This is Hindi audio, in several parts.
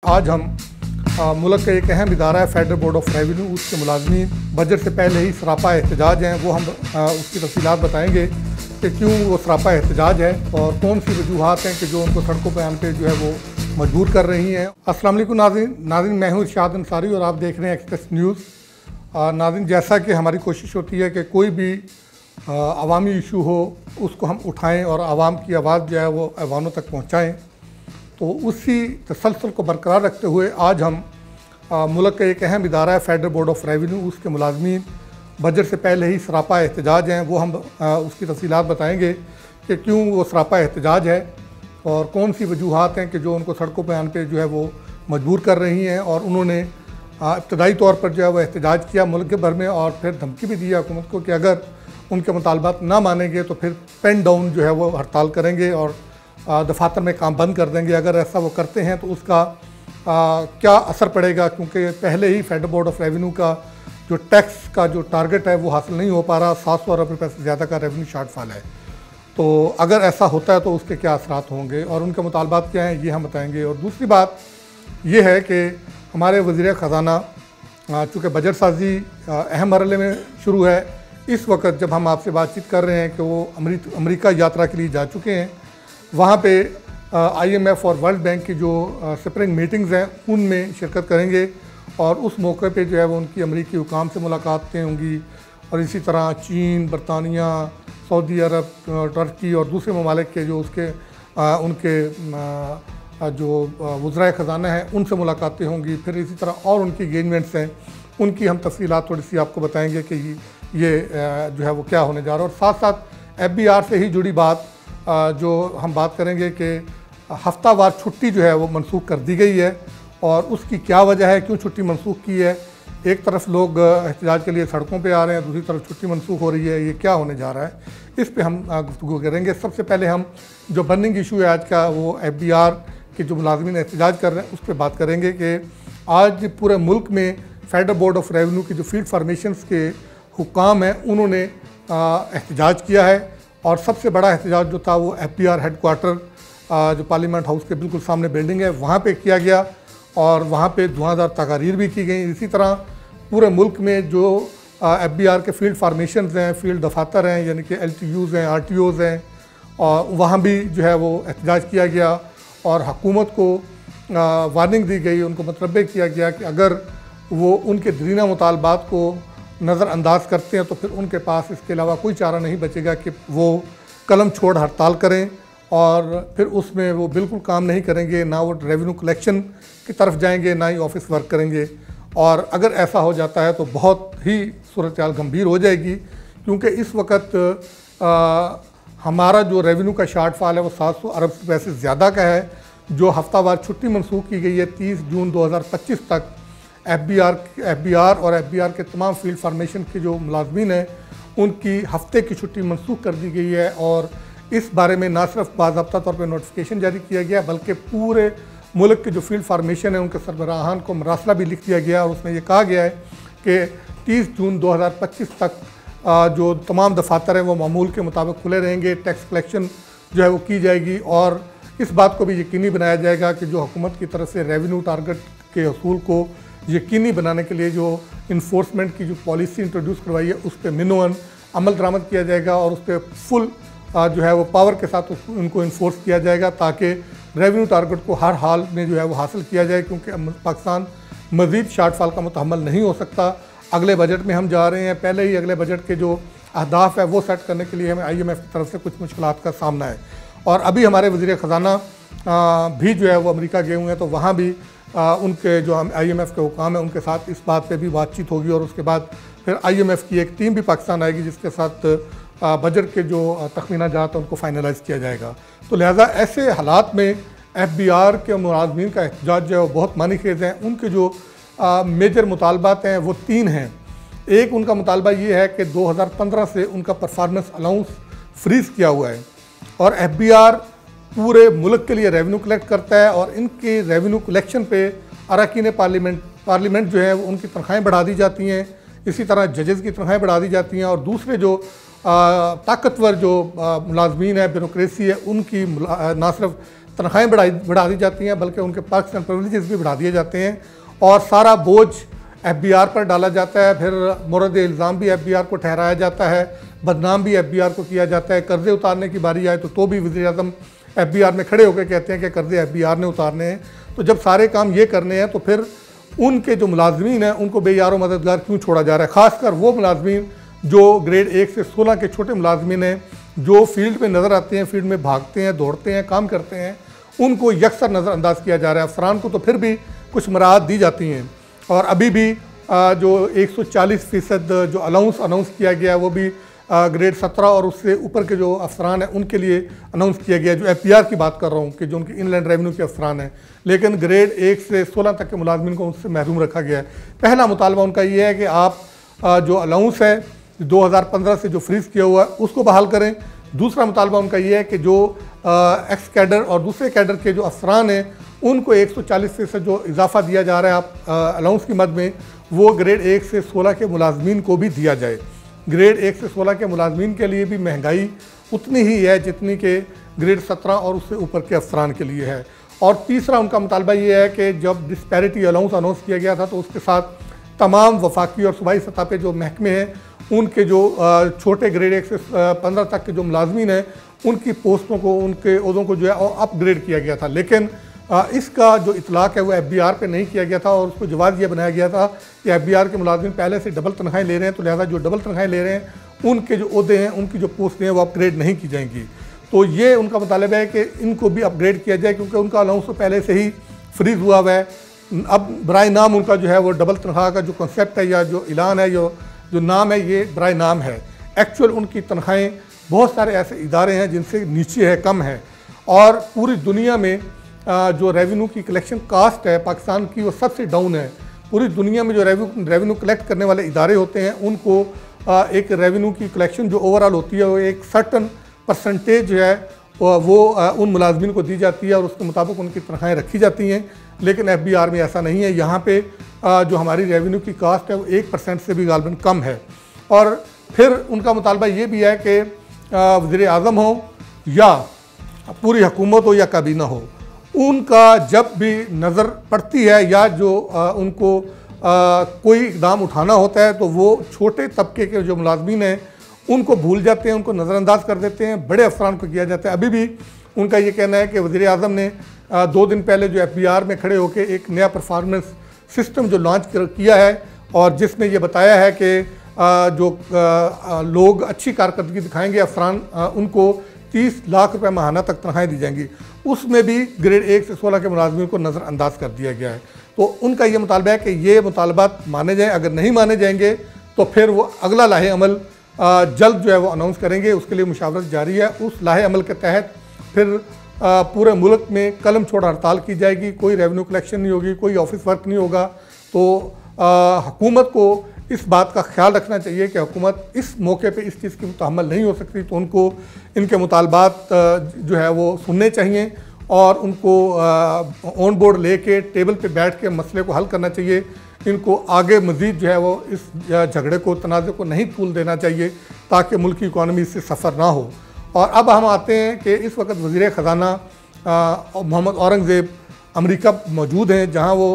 आज हम मुल्क का एक अहम इदारा है फेडरल बोर्ड ऑफ रेवेन्यू, उसके मुलाजमीन बजट से पहले ही सरापा एहतजाज हैं। वो हम उसकी तफसीलात बताएंगे कि क्यों वो सरापा एहतजाज है और कौन सी वजूहात हैं कि जो उनको सड़कों पर आने पर जो है वो मजबूर कर रही हैं। अस्सलाम वालेकुम नाज़रीन, मैं हूँ इरशाद अंसारी और आप देख रहे हैं एक्सप्रेस न्यूज़। नाज़रीन, जैसा कि हमारी कोशिश होती है कि कोई भी अवामी इशू हो उसको हम उठाएं और आवाम की आवाज़ जो है वो ऐवानों तक पहुँचाएँ, तो उसी तसलसल को बरकरार रखते हुए आज हम मुल्क का एक अहम इदारा है फेडरल बोर्ड ऑफ रेवेन्यू, उसके मुलाजमीन बजट से पहले ही सरापा एहतजाज हैं। वो हम उसकी तफसीलात बताएंगे कि क्यों वो सरापा एहतजाज है और कौन सी वजूहात हैं कि जो उनको सड़कों पर आने पर जो है वो मजबूर कर रही हैं। और उन्होंने इब्तदाई तौर पर जो है वो एहतजाज किया मुल्क भर में और फिर धमकी भी दी हुकूमत को कि अगर उनके मुतालबात ना मानेंगे तो फिर पेन डाउन जो है वो हड़ताल करेंगे और दफातर में काम बंद कर देंगे। अगर ऐसा वो करते हैं तो उसका क्या असर पड़ेगा, क्योंकि पहले ही फेडरल बोर्ड ऑफ रेवेन्यू का जो टैक्स का जो टारगेट है वो हासिल नहीं हो पा रहा। 700 अरब रुपये से ज़्यादा का रेवेन्यू शॉर्टफॉल है। तो अगर ऐसा होता है तो उसके क्या असरात होंगे और उनके मुतालबात क्या हैं ये हम बताएंगे। और दूसरी बात ये है कि हमारे वज़ीर ख़जाना चूँकि बजट साजी अहम मरहले में शुरू है, इस वक्त जब हम आपसे बातचीत कर रहे हैं कि वो अमेरिका यात्रा के लिए जा चुके हैं, वहाँ पे IMF और वर्ल्ड बैंक की जो स्प्रिंग मीटिंग्स हैं उनमें शिरकत करेंगे और उस मौके पे जो है वो उनकी अमेरिकी हुकाम से मुलाकातें होंगी और इसी तरह चीन, बरतानिया, सऊदी अरब, टर्की और दूसरे ममालिक के जो उसके उनके जो वज़राए ख़जाना हैं उनसे मुलाकातें होंगी। फिर इसी तरह और उनकी इंगेजमेंट्स हैं, उनकी हम तफसीलात थोड़ी सी आपको बताएंगे कि ये जो है वो क्या होने जा रहा है। और साथ साथ FBR से ही जुड़ी बात जो हम बात करेंगे कि हफ्तावार छुट्टी जो है वो मनसूख कर दी गई है और उसकी क्या वजह है, क्यों छुट्टी मनसूख की है। एक तरफ लोग एहतजाज के लिए सड़कों पे आ रहे हैं, दूसरी तरफ छुट्टी मनसूख हो रही है, ये क्या होने जा रहा है, इस पे हम गुफ्तगू करेंगे। सबसे पहले हम जो बर्निंग इशू है आज का, वो FBR के जो मुलाजमीन एहतजाज कर रहे हैं उस पर बात करेंगे कि आज पूरे मुल्क में फेडरल बोर्ड ऑफ रेवेन्यू की जो फील्ड फार्मेशंस के हुकाम हैं उन्होंने एहतजाज किया है। और सबसे बड़ा एहतजाज जो था वो FBR हेडक्वार्टर जो पार्लियामेंट हाउस के बिल्कुल सामने बिल्डिंग है वहाँ पे किया गया और वहाँ पे धुआंधार तकारीर भी की गई। इसी तरह पूरे मुल्क में जो FBR के फील्ड फार्मेशंस हैं, फील्ड दफातर हैं, यानी कि LTUs हैं, RTOs हैं, और वहाँ भी जो है वो एहतजाज किया गया और हुकूमत को वार्निंग दी गई, उनको मतलबे किया गया कि अगर वो उनके दरीना मुतालबात को नज़रअंदाज करते हैं तो फिर उनके पास इसके अलावा कोई चारा नहीं बचेगा कि वो कलम छोड़ हड़ताल करें और फिर उसमें वो बिल्कुल काम नहीं करेंगे, ना वो रेवेन्यू कलेक्शन की तरफ जाएंगे, ना ही ऑफिस वर्क करेंगे। और अगर ऐसा हो जाता है तो बहुत ही सूरत हाल गंभीर हो जाएगी, क्योंकि इस वक्त हमारा जो रेवेन्यू का शॉर्टफॉल है वो 700 अरब रुपये से ज़्यादा का है। जो हफ्तावार छुट्टी मनसूख की गई है 30 जून 2025 तक, FBR और FBR के तमाम फील्ड फार्मेशन के जो मुलाजमीन हैं उनकी हफ्ते की छुट्टी मनसूख कर दी गई है। और इस बारे में ना सिर्फ बाज़ाब्ता तौर पर नोटिफिकेशन जारी किया गया बल्कि पूरे मुल्क के जो फील्ड फार्मेशन है उनके सरबराहान को मरासला भी लिख दिया गया और उसमें यह कहा गया है कि 30 जून 2025 तक जो तमाम दफातर हैं वो मामूल के मुताबिक खुले रहेंगे, टैक्स कलेक्शन जो है वो की जाएगी और इस बात को भी यकीनी बनाया जाएगा कि जो हुकूमत की तरफ से रेवेन्यू टारगेट के असूल को यकीनी बनाने के लिए जो इन्फोर्समेंट की जो पॉलिसी इंट्रोड्यूस करवाई है उस पर मिनिमम अमल दरामद किया जाएगा और उस पर फुल जो है वो पावर के साथ उनको इन्फोर्स किया जाएगा ताकि रेवेन्यू टारगेट को हर हाल में जो है वो हासिल किया जाए, क्योंकि पाकिस्तान मज़ीद शॉर्टफॉल का मुतहम्मल नहीं हो सकता। अगले बजट में हम जा रहे हैं, पहले ही अगले बजट के जो अहदाफ है वो सेट करने के लिए हमें IMF की तरफ से कुछ मुश्किलात का सामना है। और अभी हमारे वज़ीर ख़जाना भी जो है वो अमेरिका गए हुए हैं, तो वहाँ भी उनके जो IMF के हुकाम हैं उनके साथ इस बात पे भी बातचीत होगी और उसके बाद फिर IMF की एक टीम भी पाकिस्तान आएगी जिसके साथ बजट के जो तखमीना जात हैं उनको फाइनलाइज़ किया जाएगा। तो लिहाजा ऐसे हालात में FBR के मुलाजमीन का एहतजाज जो है वो बहुत मानीखेज़ हैं। उनके जो मेजर मुतालबात हैं वो 3 हैं। एक उनका मुतालबा ये है कि 2015 से उनका परफॉर्मेंस अलाउंस फ्रीज़ किया हुआ है और FBR पूरे मुल्क के लिए रेवेन्यू कलेक्ट करता है और इनके रेवेन्यू कलेक्शन पे अरकान पार्लियामेंट जो है उनकी तनख्वाहें बढ़ा दी जाती हैं, इसी तरह जजेस की तनख्वाहें बढ़ा दी जाती हैं और दूसरे जो ताकतवर जो मुलाजमीन है, ब्यूरोक्रेसी है, उनकी ना सिर्फ तनख्वाहें बढ़ा दी जाती हैं, बल्कि उनके पर्क्स एंड प्रिविलेजेस भी बढ़ा दिए जाते हैं और सारा बोझ FBR पर डाला जाता है। फिर मुरद इल्ज़ाम भी FBR को ठहराया जाता है, बदनाम भी FBR को किया जाता है। कर्ज़े उतारने की बारी आए तो भी वज़ीर-ए-आज़म FBR में खड़े होकर कहते हैं कि कर्ज़े FBR ने उतारने हैं। तो जब सारे काम ये करने हैं तो फिर उनके जो मुलाजमीन हैं उनको बेयारो मददगार क्यों छोड़ा जा रहा है? ख़ासकर वो मुलाजमीन जो ग्रेड 1 से 16 के छोटे मुलाजमीन हैं, जो फील्ड में नज़र आते हैं, फील्ड में भागते हैं, दौड़ते हैं, काम करते हैं, उनको यकसर नज़रअंदाज किया जा रहा है। अफसरान को तो फिर भी कुछ मराहत दी जाती हैं और अभी भी जो 140% जो अनाउंस किया गया है वो भी ग्रेड 17 और उससे ऊपर के जो अफसरान हैं उनके लिए अनाउंस किया गया है। जो FPR की बात कर रहा हूँ कि जो उनके इनलैंड रेवेन्यू के अफसरान हैं, लेकिन ग्रेड 1 से 16 तक के मुलाजमीन को उससे महरूम रखा गया है। पहला मुतालबा उनका ये है कि आप जो अलाउंस है 2015 से जो फ्रीज़ किया हुआ है उसको बहाल करें। दूसरा मुतालबा उनका ये है कि जो एक्स कैडर और दूसरे कैडर के जो अफसरान हैं उनको 140% जो इजाफा दिया जा रहा है आप अलाउंस की मद में, वो ग्रेड 1 से 16 के मुलाजमीन को भी दिया जाए। ग्रेड 1 से 16 के मुलाजमीन के लिए भी महंगाई उतनी ही है जितनी कि ग्रेड 17 और उससे ऊपर के अफसरान के लिए है। और तीसरा उनका मुतालबा ये है कि जब डिस्पैरिटी अलाउंस अनाउंस किया गया था तो उसके साथ तमाम वफाकी और सूबाई सतह पे जो महकमे हैं उनके जो छोटे ग्रेड 1 से 15 तक के जो मुलाजमीन हैं उनकी पोस्टों को, उनके ओहदों को जो है अपग्रेड किया गया था। लेकिन इसका जो इतलाक़ है वो FBR पे नहीं किया गया था और उसको जवाब ये बनाया गया था कि FBR के मुलाजमीन पहले से डबल तनख्वाहें ले रहे हैं, तो लिहाजा जो डबल तनख्वाहें ले रहे हैं उनके जो ओहदे हैं, उनकी जो पोस्टें हैं वो अपग्रेड नहीं की जाएंगी। तो ये उनका मुतालबा है कि इनको भी अपग्रेड किया जाए, क्योंकि उनका अलाउंस तो पहले से ही फ्रीज़ हुआ हुआ है। अब बराए नाम उनका जो है वो डबल तनख्वाह का जो कॉन्सेप्ट है या जो ऐलान है, जो नाम है, ये बराए नाम है। एक्चुअल उनकी तनख्वाहें बहुत सारे ऐसे इदारे हैं जिनसे नीचे है, कम है। और पूरी दुनिया में जो रेवेन्यू की कलेक्शन कास्ट है पाकिस्तान की वो सबसे डाउन है। पूरी दुनिया में जो रेवेन्यू कलेक्ट करने वाले इदारे होते हैं उनको एक रेवेन्यू की कलेक्शन जो ओवरऑल होती है वो एक सर्टन परसेंटेज जो है वो उन मुलाजमीन को दी जाती है और उसके मुताबिक उनकी तनख्वाहें रखी जाती हैं। लेकिन FBR में ऐसा नहीं है। यहाँ पे जो हमारी रेवेन्यू की कास्ट है वो 1% से भी गालबन कम है। और फिर उनका मुतालबा ये भी है कि वज़ीर-ए-आज़म हो या पूरी हुकूमत हो या काबीना हो, उनका जब भी नज़र पड़ती है या जो उनको कोई इकदाम उठाना होता है तो वो छोटे तबके के जो मुलाजमीन हैं उनको भूल जाते हैं, उनको नज़रअंदाज कर देते हैं, बड़े अफसरान को किया जाता है। अभी भी उनका ये कहना है कि वज़ीर-ए-आज़म ने 2 दिन पहले जो FBR में खड़े होकर एक नया परफॉर्मेंस सिस्टम जो लॉन्च किया है और जिसमें ये बताया है कि जो लोग अच्छी कारकर्दगी दिखाएंगे अफसरान, उनको 30 लाख रुपए माहाना तक तनख्वाहें दी जाएंगी। उसमें भी ग्रेड 1 से 16 के मुलाजमीन को नज़रअंदाज कर दिया गया है। तो उनका ये मुतालबा है कि ये मुतालबात माने जाएँ। अगर नहीं माने जाएंगे तो फिर वो अगला लाहे अमल जल्द जो है वो अनाउंस करेंगे। उसके लिए मुशावरत जारी है। उस लाहे अमल के तहत फिर पूरे मुल्क में कलम छोड़ हड़ताल की जाएगी। कोई रेवेन्यू कलेक्शन नहीं होगी, कोई ऑफिस वर्क नहीं होगा। तो हुकूमत को इस बात का ख्याल रखना चाहिए कि हुकूमत इस मौके पे इस चीज़ की मुतहम्मल नहीं हो सकती। तो उनको इनके मुतालबात जो है वो सुनने चाहिए और उनको ऑन बोर्ड लेके टेबल पे बैठ के मसले को हल करना चाहिए। इनको आगे मज़ीद जो है वो इस झगड़े को, तनाज़े को नहीं तूल देना चाहिए ताकि मुल्क की इकॉनमी इससे सफ़र ना हो। और अब हम आते हैं कि इस वक्त वज़ीर ख़ज़ाना मोहम्मद औरंगज़ेब अमेरिका मौजूद हैं, जहां वो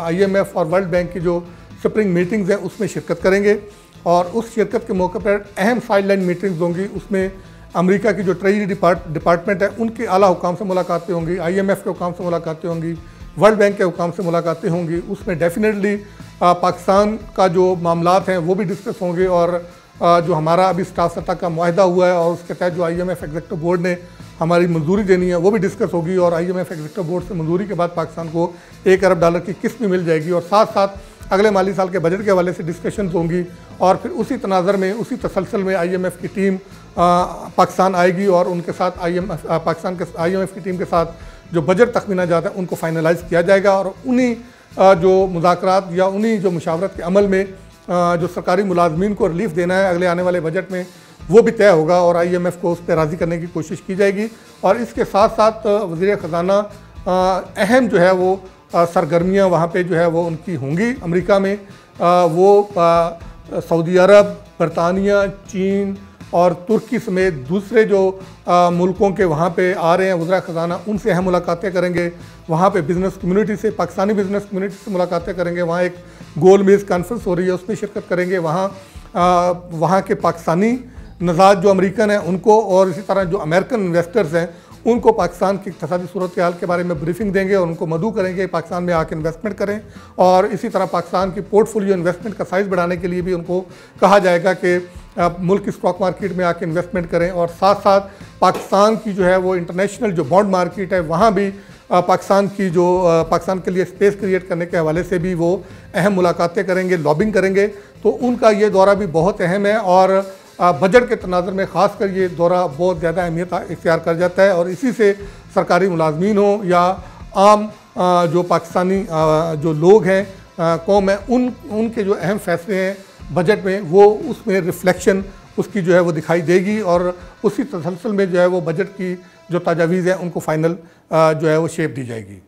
IMF और वर्ल्ड बैंक की जो स्प्रिंग मीटिंग्स हैं उसमें शिरकत करेंगे और उस शिरकत के मौके पर अहम साइडलाइन मीटिंग्स होंगी। उसमें अमेरिका की जो ट्रेजरी डिपार्टमेंट है उनके आला हुकाम से मुलाकातें होंगी, IMF के हुकाम से मुलाकातें होंगी, वर्ल्ड बैंक के हुकाम से मुलाकातें होंगी। उसमें डेफिनेटली पाकिस्तान का जो मामलात हैं वो भी डिस्कस होंगे और जो हमारा अभी स्टाफ सतह का मुआहदा हुआ है और उसके तहत जो IMF एग्जीक्यूटिव बोर्ड ने हमारी मंजूरी देनी है वो भी डिस्कस होगी। और IMF एग्जीक्यूटिव बोर्ड से मंजूरी के बाद पाकिस्तान को $1 अरब की किस्त भी मिल जाएगी और साथ साथ अगले माली साल के बजट के हवाले से डिस्कशंस होंगी। और फिर उसी तनाज़र में, उसी तसलसल में IMF की टीम पाकिस्तान आएगी और उनके साथ IMF की टीम के साथ जो बजट तखमीना जाता है उनको फाइनलाइज किया जाएगा और उन्हीं जो मुज़ाकरात या उन्हीं जो मुशावरत के अमल में जो सरकारी मुलाजमीन को रिलीफ देना है अगले आने वाले बजट में वो भी तय होगा और IMF को उस पर राज़ी करने की कोशिश की जाएगी। और इसके साथ साथ वज़ीर ख़ज़ाना अहम जो है वो सरगर्मियाँ वहाँ पे जो है वो उनकी होंगी अमेरिका में। वो सऊदी अरब, बरतानिया, चीन, और तुर्की समेत दूसरे जो मुल्कों के वहाँ पे आ रहे हैं वज़रा ख़जाना, उनसे अहम मुलाकातें करेंगे। वहाँ पे बिज़नेस कम्युनिटी से, पाकिस्तानी बिज़नेस कम्युनिटी से मुलाकातें करेंगे। वहाँ एक गोल मेज़ कॉन्फ्रेंस हो रही है, उसमें शिरकत करेंगे। वहाँ के पाकिस्तानी नज़ाद जो अमेरिकन हैं उनको, और इसी तरह जो अमेरिकन इन्वेस्टर्स हैं उनको पाकिस्तान की इक़्तिसादी सूरत हाल के बारे में ब्रीफिंग देंगे और उनको मदऊ करेंगे पाकिस्तान में आके इन्वेस्टमेंट करें। और इसी तरह पाकिस्तान की पोर्टफोलियो इन्वेस्टमेंट का साइज़ बढ़ाने के लिए भी उनको कहा जाएगा कि मुल्क की स्टॉक मार्केट में आके इन्वेस्टमेंट करें। और साथ साथ पाकिस्तान की जो है वो इंटरनेशनल जो बॉन्ड मार्केट है वहाँ भी पाकिस्तान के लिए स्पेस क्रिएट करने के हवाले से भी वो अहम मुलाकातें करेंगे, लॉबिंग करेंगे। तो उनका ये दौरा भी बहुत अहम है और बजट के तनाज़ुर में ख़ासकर ये दौरा बहुत ज़्यादा अहमियत इख्तियार कर जाता है। और इसी से सरकारी मुलाजमीन हो या आम जो पाकिस्तानी जो लोग हैं, कौम है, उनके जो अहम फैसले हैं बजट में, वो उसमें रिफ्लेक्शन उसकी जो है वो दिखाई देगी। और उसी तसलसल में जो है वो बजट की जो तजावीज़ हैं उनको फ़ाइनल जो है वो शेप दी जाएगी।